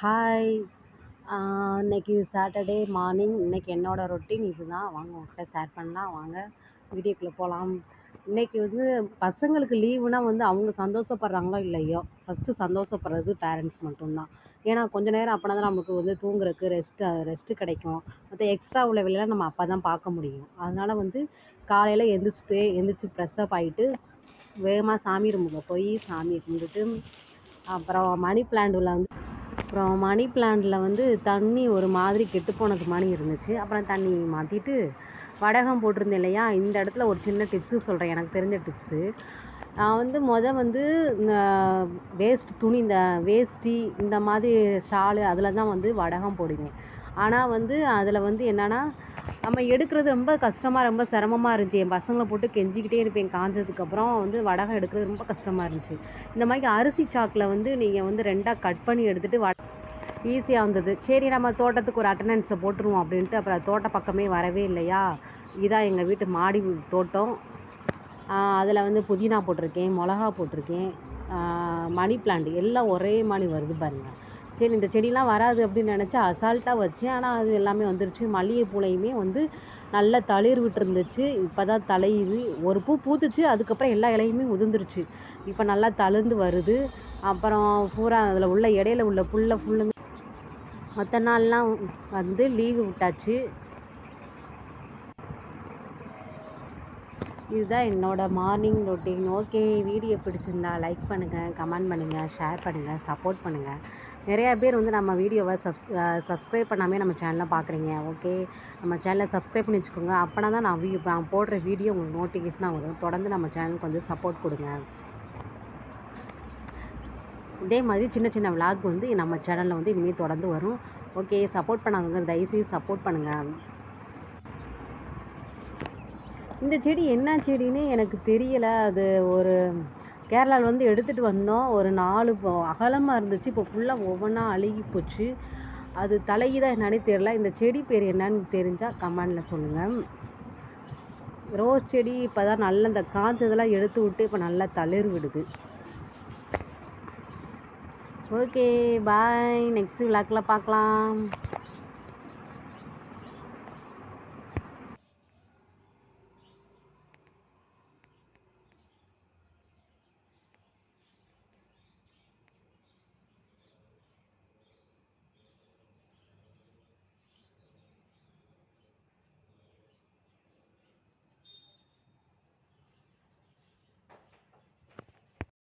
Hi. இன்னைக்கு Saturday morning. இன்னைக்கு என்னோட ரொட்டீன் இதுதான். வாங்க உங்ககிட்ட ஷேர் பண்ணலாம். வாங்க வீடியோக்குள்ள போலாம். இன்னைக்கு வந்து பசங்களுக்கு லீவுனா வந்து அவங்க சந்தோஷப்படுறாங்களோ இல்லையோ, ஃபர்ஸ்ட்டு சந்தோஷப்படுறது பேரண்ட்ஸ் மட்டும்தான். ஏன்னா கொஞ்ச நேரம் அப்பனா தான் நமக்கு வந்து தூங்குறதுக்கு ரெஸ்ட்டு கிடைக்கும். மத்த எக்ஸ்ட்ரா உள்ள வேலையெல்லாம் நம்ம அப்ப தான் பார்க்க முடியும். அதனால வந்து காலையில எந்திரிச்சு ஃப்ரெஷ் அப் ஆயிட்டு, வேகமா சாமி ரூமுக்கு போய் சாமிய கும்பிட்டுட்டு, அப்புறம் மணி பிளான்ட்ல வந்து தண்ணி ஒரு மாதிரி கெட்டு போனது மாரி இருந்துச்சு. அப்புறம் தண்ணி மாத்திட்டு, வடகம் போட்டிருந்தேன் இல்லையா? இந்த இடத்துல ஒரு சின்ன டிப்ஸு சொல்றேன். எனக்கு தெரிஞ்ச டிப்ஸு. நான் வந்து வந்து வேஸ்ட் துணி, இந்த வேஷ்டி இந்த மாதிரி ஷாலு அதில தான் வந்து வடகம் போடுவேன். ஆனா வந்து அதில வந்து என்னன்னா, நம்ம எடுக்கிறது ரொம்ப சிரமமா இருந்துச்சு. என் பசங்கள போட்டு கெஞ்சிக்கிட்டே இருப்பேன். காஞ்சதுக்கப்புறம் வந்து வடகம் எடுக்கிறது ரொம்ப கஷ்டமா இருந்துச்சு. இந்த மாரி அரிசி சாக்குல வந்து நீங்க வந்து 2ஆ கட் பண்ணி எடுத்துட்டு ஈஸியா வந்தது. சரி நம்ம தோட்டத்துக்கு ஒரு அட்டெண்டன்ஸ போட்டுருவோம் அப்படின்ட்டு, அப்புறம் தோட்ட பக்கமே வரவே இல்லையா? இதான் எங்க வீட்டு மாடி தோட்டம். அதில வந்து புதினா போட்டிருக்கேன், மொளகா போட்டிருக்கேன், மணி பிளான்ட் எல்லாம் ஒரே மாரி வருது பாருங்க. சரி இந்த செடிலாம் வராது அப்படின்னு நினச்சா அசால்ட்டா வச்சேன். ஆனா அது எல்லாமே வந்துருச்சு. மல்லிகைப்பூலையுமே வந்து நல்ல தளிர் விட்டுருந்துச்சு. இப்ப தான் தழையுது. ஒரு பூ பூத்துச்சு. அதுக்கப்புறம் எல்லா இலையுமே உதிர்ந்துருச்சு. இப்ப நல்லா தளிர்ந்து வருது. அப்புறம் பூரா அதில உள்ள இடையில உள்ள ஃபுல்லுமே மற்ற நாள்லாம் வந்து லீவு விட்டாச்சு. இதுதான் என்னோட மார்னிங் ரொட்டீன். ஓகே, வீடியோ பிடிச்சிருந்தா லைக் பண்ணுங்கள், கமெண்ட் பண்ணுங்கள், ஷேர் பண்ணுங்கள், சப்போர்ட் பண்ணுங்கள். நிறையா பேர் வந்து நம்ம வீடியோவை சப்ஸ்கிரைப் பண்ணாமே நம்ம சேனலை பார்க்குறீங்க. ஓகே, நம்ம சேனலை சப்ஸ்கிரைப் பண்ணி வச்சுக்கோங்க. அப்போனா தான் நான் போடுற வீடியோ உங்களுக்கு நோட்டிஃபிகேஷனாக வரும். தொடர்ந்து நம்ம சேனலுக்கு வந்து சப்போர்ட் கொடுங்க. இதே மாதிரி சின்ன சின்ன விளாக் வந்து நம்ம சேனலில் வந்து இனிமேல் தொடர்ந்து வரும். ஓகே, சப்போர்ட் பண்ணாதவங்க தயவுசெய்து சப்போர்ட் பண்ணுங்கள். இந்த செடி என்ன செடின்னு எனக்கு தெரியலை. அது ஒரு கேரளாவில் வந்து எடுத்துகிட்டு வந்தோம். ஒரு 4 அகலமாக இருந்துச்சு. இப்போ ஃபுல்லாக ஒவ்வொன்றா அழுகி போச்சு. அது தலையுதா என்னன்னே தெரியல. இந்த செடி பேர் என்னன்னு தெரிஞ்சால் கமெண்டில் சொல்லுங்கள். ரோஸ் செடி இப்போ தான் நல்லா இந்த காஞ்சதெல்லாம் எடுத்து விட்டு இப்போ நல்லா தளிர் விடுது. ஓகே, பாய். நெக்ஸ்ட் விளாக்கில் பார்க்கலாம்.